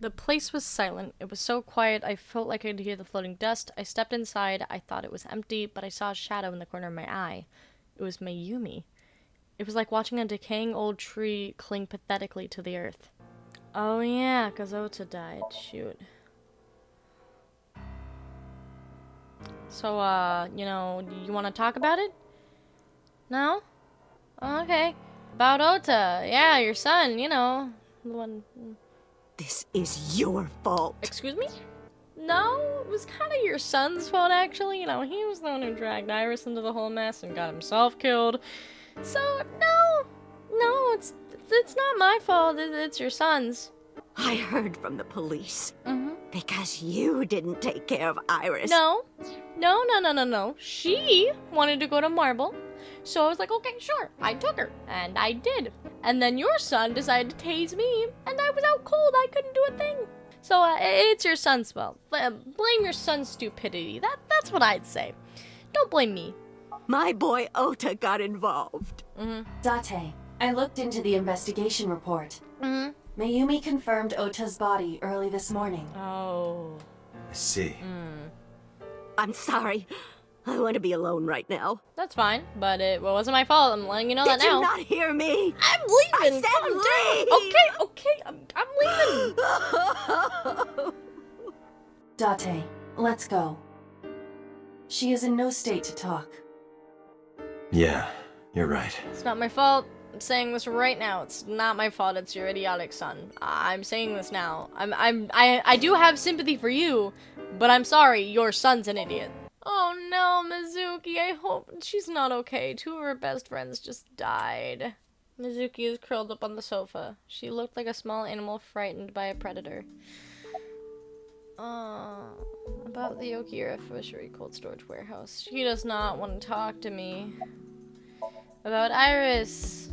The place was silent. It was so quiet I felt like I could hear the floating dust. I stepped inside. I thought it was empty, but I saw a shadow in the corner of my eye. It was Mayumi. It was like watching a decaying old tree cling pathetically to the earth. Oh yeah, 'cause Ota died. Shoot. So, you want to talk about it? No? Oh, okay. About Ota. Yeah, your son, the one... This is your fault. Excuse me? No, it was kind of your son's fault, actually. He was the one who dragged Iris into the whole mess and got himself killed. So, no, it's not my fault. It's your son's. I heard from the police. Mm-hmm. Because you didn't take care of Iris. No. She wanted to go to Marble. So I was like, okay, sure. I took her. And I did. And then your son decided to tase me. And I was out cold. I couldn't do a thing. So it's your son's fault. Blame your son's stupidity. That's what I'd say. Don't blame me. My boy Ota got involved. Mm-hmm. Date, I looked into the investigation report. Mm-hmm. Mayumi confirmed Ota's body early this morning. Oh. I see. I'm sorry. I want to be alone right now. That's fine, but it wasn't my fault. I'm letting you know that Did now. you not hear me? I'm leaving. I said Calm down. Okay, I'm leaving. Date, let's go. She is in no state to talk. Yeah, you're right. It's not my fault. I'm saying this right now. It's not my fault. It's your idiotic son. I'm saying this now. I do have sympathy for you, but I'm sorry. Your son's an idiot. Oh no, Mizuki. I hope she's not okay. Two of her best friends just died. Mizuki is curled up on the sofa. She looked like a small animal frightened by a predator. About the Okira Fishery Cold Storage Warehouse. She does not want to talk to me. About Iris.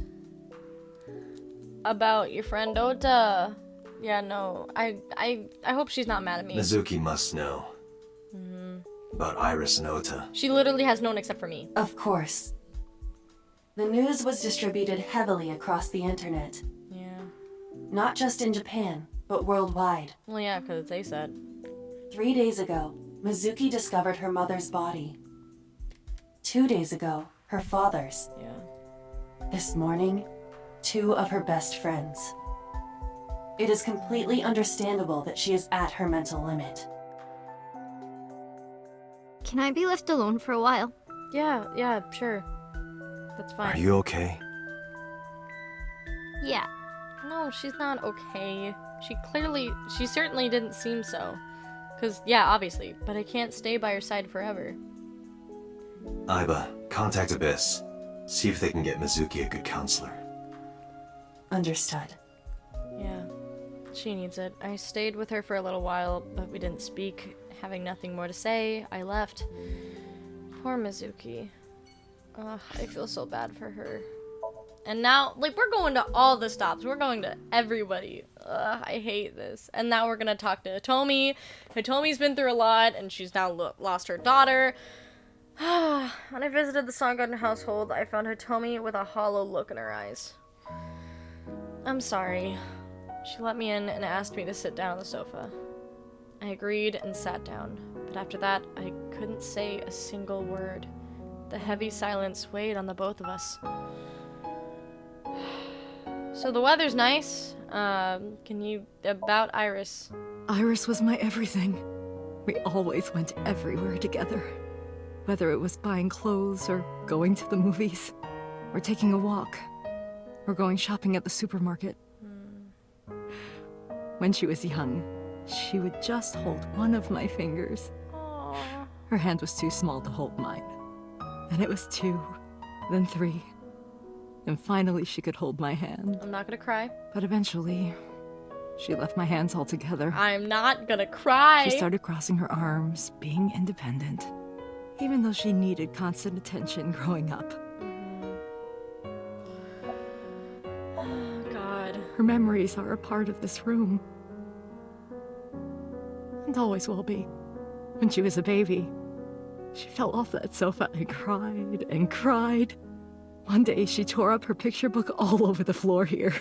About your friend Ota. Yeah, no. I hope she's not mad at me. Mizuki must know. About Iris and Ota. She literally has known except for me. Of course. The news was distributed heavily across the internet. Yeah. Not just in Japan, but worldwide. Well, yeah, because they said. 3 days ago, Mizuki discovered her mother's body. 2 days ago, her father's. Yeah. This morning, 2 of her best friends. It is completely understandable that she is at her mental limit. Can I be left alone for a while? Yeah, sure. That's fine. Are you okay? Yeah. No, she's not okay. She certainly didn't seem so. Cause, yeah, obviously, but I can't stay by her side forever. Aiba, contact Abyss. See if they can get Mizuki a good counselor. Understood. Yeah, she needs it. I stayed with her for a little while, but we didn't speak. Having nothing more to say, I left. Poor Mizuki. Ugh, I feel so bad for her. And now, we're going to all the stops. We're going to everybody. Ugh, I hate this. And now we're gonna talk to Hitomi. Hitomi's been through a lot, and she's now lost her daughter. When I visited the Soundgarden household, I found Hitomi with a hollow look in her eyes. I'm sorry. She let me in and asked me to sit down on the sofa. I agreed and sat down, but after that, I couldn't say a single word. The heavy silence weighed on the both of us. So the weather's nice. About Iris. Iris was my everything. We always went everywhere together. Whether it was buying clothes, or going to the movies, or taking a walk, or going shopping at the supermarket. When she was young, she would just hold one of my fingers. Aww. Her hand was too small to hold mine. Then it was 2, then 3. And finally she could hold my hand. I'm not gonna cry. But eventually, she left my hands altogether. I'm not gonna cry. She started crossing her arms, being independent. Even though she needed constant attention growing up. Oh, God. Her memories are a part of this room. And always will be. When she was a baby, she fell off that sofa and cried and cried. One day she tore up her picture book all over the floor here.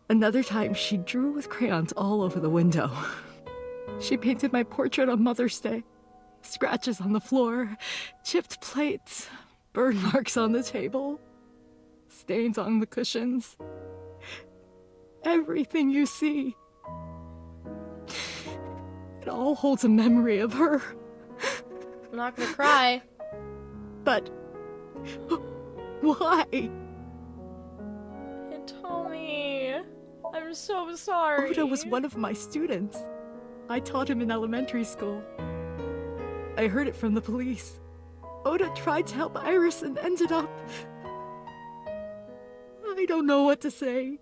Another time, she drew with crayons all over the window. She painted my portrait on Mother's Day. Scratches on the floor, chipped plates, burn marks on the table, stains on the cushions. Everything you see. It all holds a memory of her. I'm not gonna cry. But why? Tommy, I'm so sorry. Oda was one of my students. I taught him in elementary school. I heard it from the police. Oda tried to help Iris and ended up... I don't know what to say.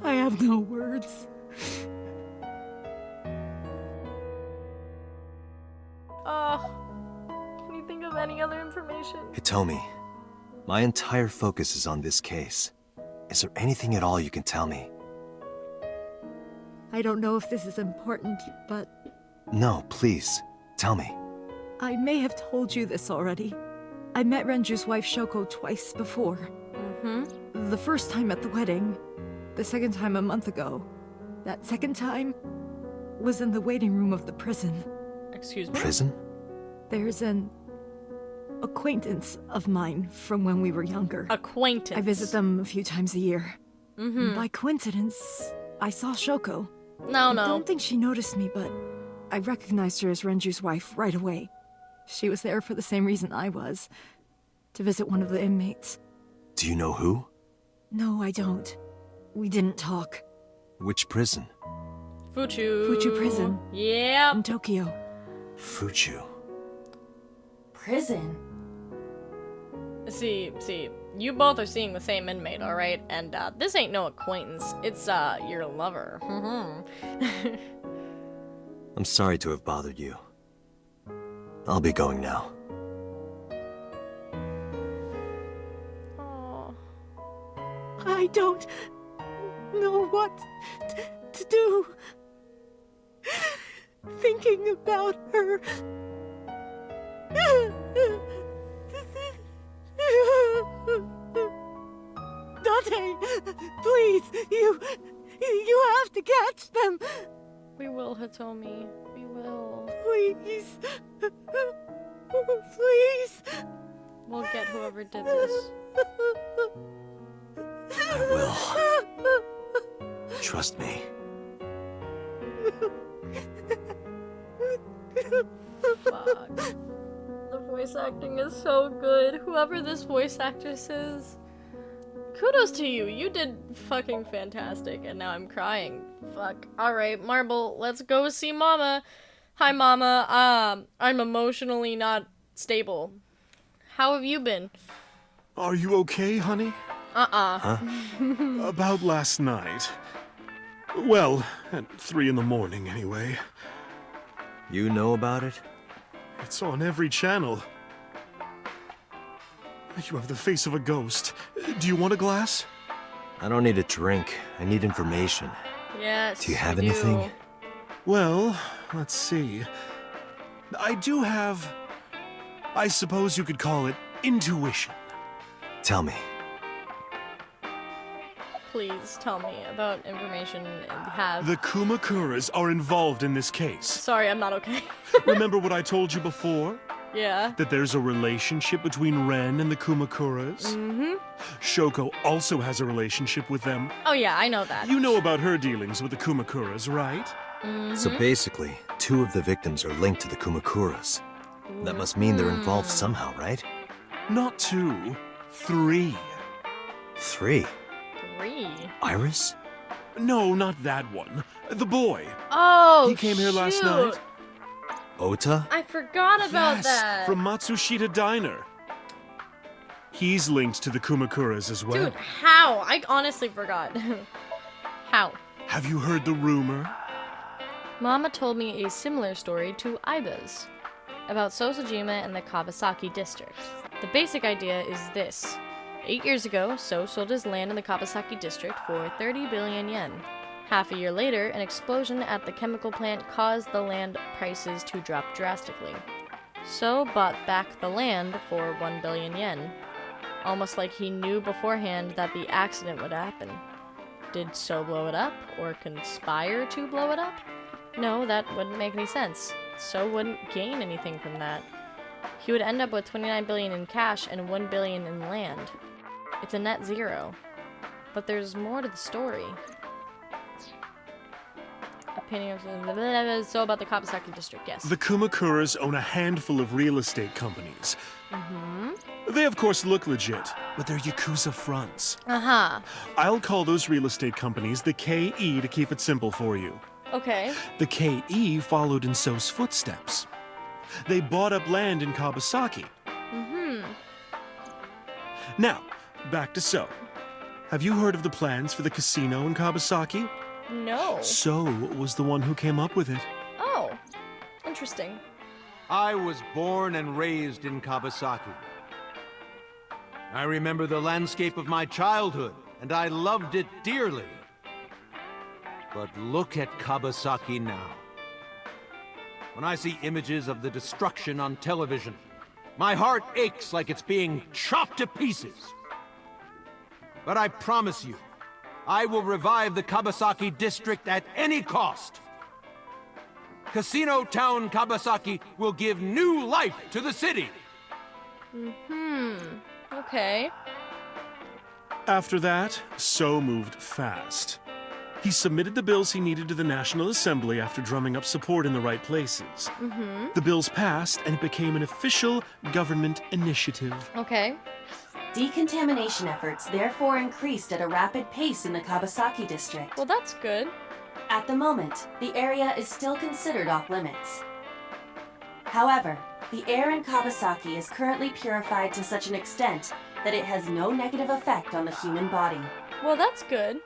I have no words. Can you think of any other information? Hitomi, my entire focus is on this case. Is there anything at all you can tell me? I don't know if this is important, but No, please, tell me. I may have told you this already. I met Renju's wife Shoko twice before. Mm-hmm. The first time at the wedding, the second time a month ago. That second time was in the waiting room of the prison. Excuse me? Prison? There's an acquaintance of mine from when we were younger. Acquaintance. I visit them a few times a year. Mm-hmm. By coincidence, I saw Shoko. No, I no. don't think she noticed me, but I recognized her as Renju's wife right away. She was there for the same reason I was, to visit one of the inmates. Do you know who? No, I don't. We didn't talk. Which prison? Fuchu. Fuchu Prison. Yep. In Tokyo. Fuchu. Prison? See, you both are seeing the same inmate, alright? And, this ain't no acquaintance. It's, your lover. Mm-hmm. I'm sorry to have bothered you. I'll be going now. Aw. I don't know what to do. Thinking about her. Dante, please, you have to catch them. We will, Hitomi. We will. Please. Please. We'll get whoever did this. I will. Trust me. Fuck. The voice acting is so good. Whoever this voice actress is, kudos to you. You did fucking fantastic. And now I'm crying. Fuck. Alright, Marble, let's go see Mama. Hi, Mama. I'm emotionally not stable. How have you been? Are you okay, honey? Uh-uh. About last night. Well, at 3 in the morning, anyway. You know about it? It's on every channel. You have the face of a ghost. Do you want a glass? I don't need a drink. I need information. Yes. Do you have we anything? Well, let's see. I do have... I suppose you could call it intuition. Tell me. Please tell me about information you have. The Kumakuras are involved in this case. Sorry, I'm not okay. Remember what I told you before? Yeah. That there's a relationship between Ren and the Kumakuras? Mm-hmm. Shoko also has a relationship with them. Oh yeah, I know that. You know about her dealings with the Kumakuras, right? Mm-hmm. So basically, 2 of the victims are linked to the Kumakuras. That must mean they're involved somehow, right? Not 2, 3. 3. 3. Iris? No, not that one. The boy. Oh, He came here last shoot. night. Ota? I forgot about Yes, that. from Matsushita Diner. He's linked to the Kumakuras as well. Dude, how? I honestly forgot. How? Have you heard the rumor? Mama told me a similar story to Aiba's about Sosajima and the Kawasaki district. The basic idea is this. 8 years ago, So sold his land in the Kawasaki district for 30 billion yen. Half a year later, an explosion at the chemical plant caused the land prices to drop drastically. So bought back the land for 1 billion yen. Almost like he knew beforehand that the accident would happen. Did So blow it up? Or conspire to blow it up? No, that wouldn't make any sense. So wouldn't gain anything from that. He would end up with 29 billion in cash and 1 billion in land. It's a net zero. But there's more to the story. Opinion of so about the Kabasaki district, yes. The Kumakuras own a handful of real estate companies. They of course look legit, but they're Yakuza fronts. Uh-huh. I'll call those real estate companies the KE to keep it simple for you. Okay. The KE followed in So's footsteps. They bought up land in Kabasaki. Now, back to So. Have you heard of the plans for the casino in Kabasaki? No. So was the one who came up with it. Oh. Interesting. I was born and raised in Kabasaki. I remember the landscape of my childhood, and I loved it dearly. But look at Kabasaki now. When I see images of the destruction on television, my heart aches like it's being chopped to pieces. But I promise you, I will revive the Kabasaki district at any cost. Casino Town Kabasaki will give new life to the city. Okay. After that, So moved fast. He submitted the bills he needed to the National Assembly after drumming up support in the right places. The bills passed, and it became an official government initiative. Okay. Decontamination efforts therefore increased at a rapid pace in the Kabasaki district. Well, that's good. At the moment, the area is still considered off limits. However, the air in Kabasaki is currently purified to such an extent that it has no negative effect on the human body. Well, that's good.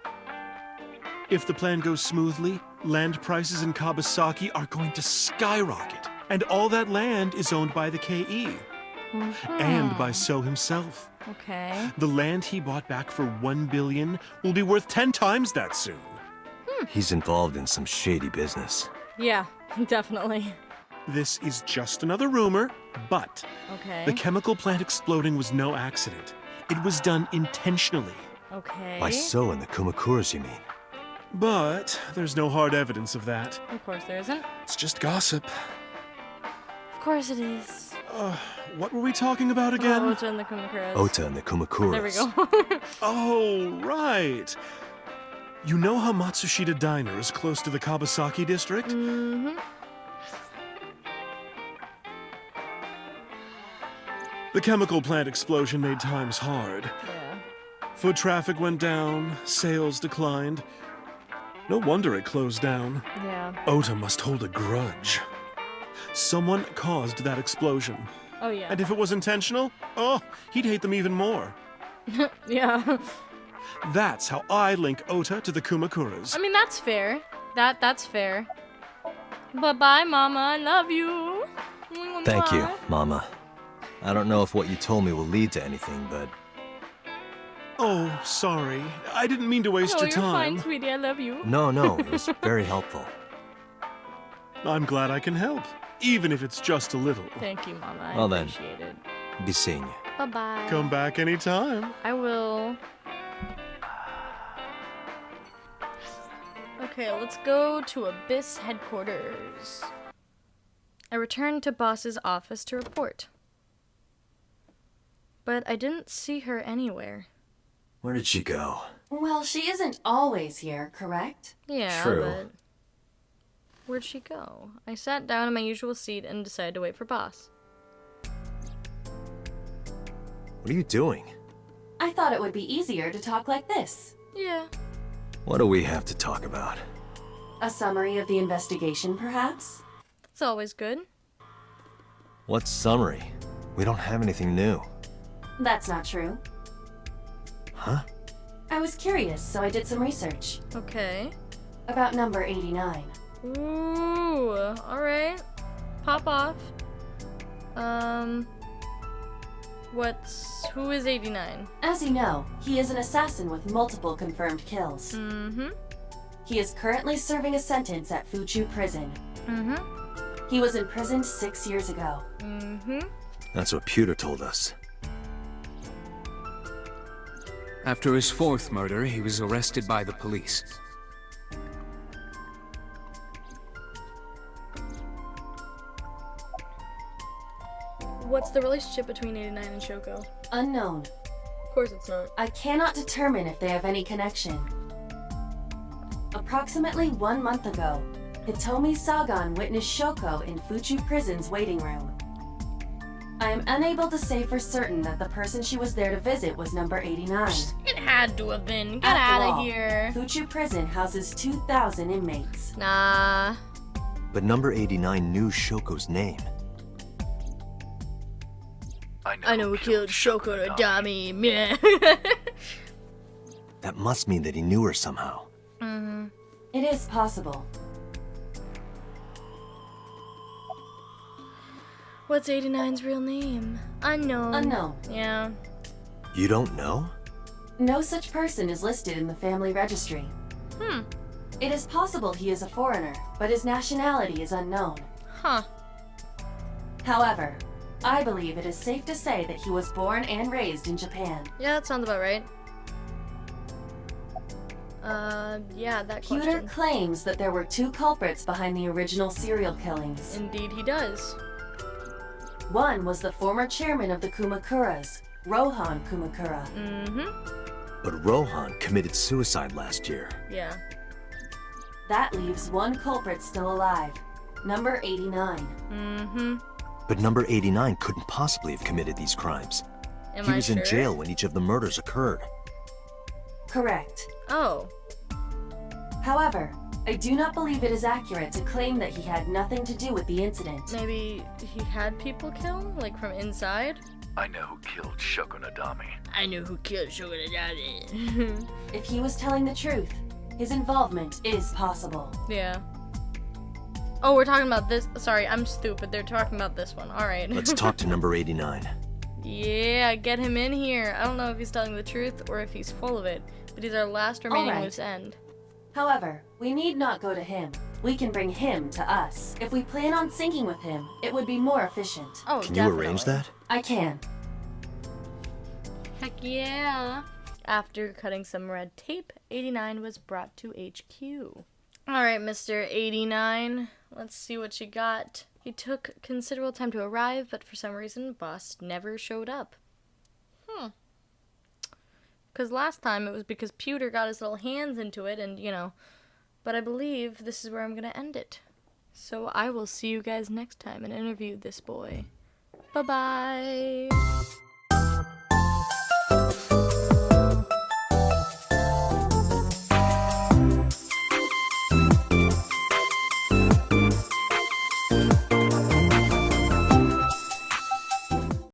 If the plan goes smoothly, land prices in Kabasaki are going to skyrocket. And all that land is owned by the KE. And by So himself. Okay. The land he bought back for 1 billion will be worth 10 times that soon. He's involved in some shady business. Yeah, definitely. This is just another rumor, but Okay. the chemical plant exploding was no accident. It was done intentionally. Okay. By So and the Kumakuras, you mean? But there's no hard evidence of that. Of course there isn't. It's just gossip. Of course it is. What were we talking about again? Ota and the Kumakuras. Ota and the Kumakuras. There we go. Oh, right. You know how Matsushita Diner is close to the Kabasaki district? The chemical plant explosion made times hard. Yeah. Foot traffic went down, sales declined. No wonder it closed down. Yeah. Ota must hold a grudge. Someone caused that explosion. Oh, yeah. And if it was intentional, oh, he'd hate them even more. Yeah. That's how I link Ota to the Kumakuras. I mean, that's fair. That's fair. Bye-bye, Mama. I love you. Thank you, Mama. I don't know if what you told me will lead to anything, but Oh, sorry. I didn't mean to waste No, your you're time. fine, sweetie. I love you. no, it was very helpful. I'm glad I can help, even if it's just a little. Thank you, Mama. I Well then. appreciate it. Be seeing you. Bye-bye. Come back anytime. I will. Okay, let's go to Abyss headquarters. I returned to Boss's office to report. But I didn't see her anywhere. Where did she go? Well, she isn't always here, correct? Yeah, True. but where'd she go? I sat down in my usual seat and decided to wait for Boss. What are you doing? I thought it would be easier to talk like this. Yeah. What do we have to talk about? A summary of the investigation, perhaps? That's always good. What summary? We don't have anything new. That's not true. Huh? I was curious, so I did some research. Okay. About number 89. Ooh, alright. Pop off. Who is 89? As you know, he is an assassin with multiple confirmed kills. Mm-hmm. He is currently serving a sentence at Fuchu Prison. Mm-hmm. He was imprisoned 6 years ago. Mm-hmm. That's what Pewter told us. After his fourth murder, he was arrested by the police. What's the relationship between 89 and Shoko? Unknown. Of course it's not. I cannot determine if they have any connection. Approximately 1 month ago, Hitomi Sagan witnessed Shoko in Fuchu Prison's waiting room. I am unable to say for certain that the person she was there to visit was number 89. It had to have been. Get After out of all, here. Fuchu Prison houses 2,000 inmates. Nah. But number 89 knew Shoko's name. I know who killed Shoko Nadami. Meh. That must mean that he knew her somehow. It is possible. What's 89's real name? Unknown. Unknown. Yeah. You don't know? No such person is listed in the family registry. It is possible he is a foreigner, but his nationality is unknown. Huh. However, I believe it is safe to say that he was born and raised in Japan. Yeah, that sounds about right. Yeah, that Pewter question. claims that there were 2 culprits behind the original serial killings. Indeed he does. One was the former chairman of the Kumakuras, Rohan Kumakura. But Rohan committed suicide last year. Yeah. That leaves 1 culprit still alive, number 89. But number 89 couldn't possibly have committed these crimes. Am He I was sure? in jail when each of the murders occurred. Correct. Oh. However, I do not believe it is accurate to claim that he had nothing to do with the incident. Maybe he had people killed? Like from inside? I know who killed Shoko Nadami. I know who killed Shoko Nadami. If he was telling the truth, his involvement is possible. Yeah. Oh, we're talking about this. Sorry, I'm stupid. They're talking about this one. Alright. Let's talk to number 89. Yeah, get him in here. I don't know if he's telling the truth or if he's full of it, but he's our last remaining Alright. loose end. However, we need not go to him. We can bring him to us. If we plan on syncing with him, it would be more efficient. Oh, Can you arrange that? I can. Heck yeah. After cutting some red tape, 89 was brought to HQ. Alright, Mr. 89. Let's see what you got. He took considerable time to arrive, but for some reason, Boss never showed up. Because last time it was because Pewter got his little hands into it and, you know. But I believe this is where I'm going to end it. So I will see you guys next time and interview this boy. Bye-bye.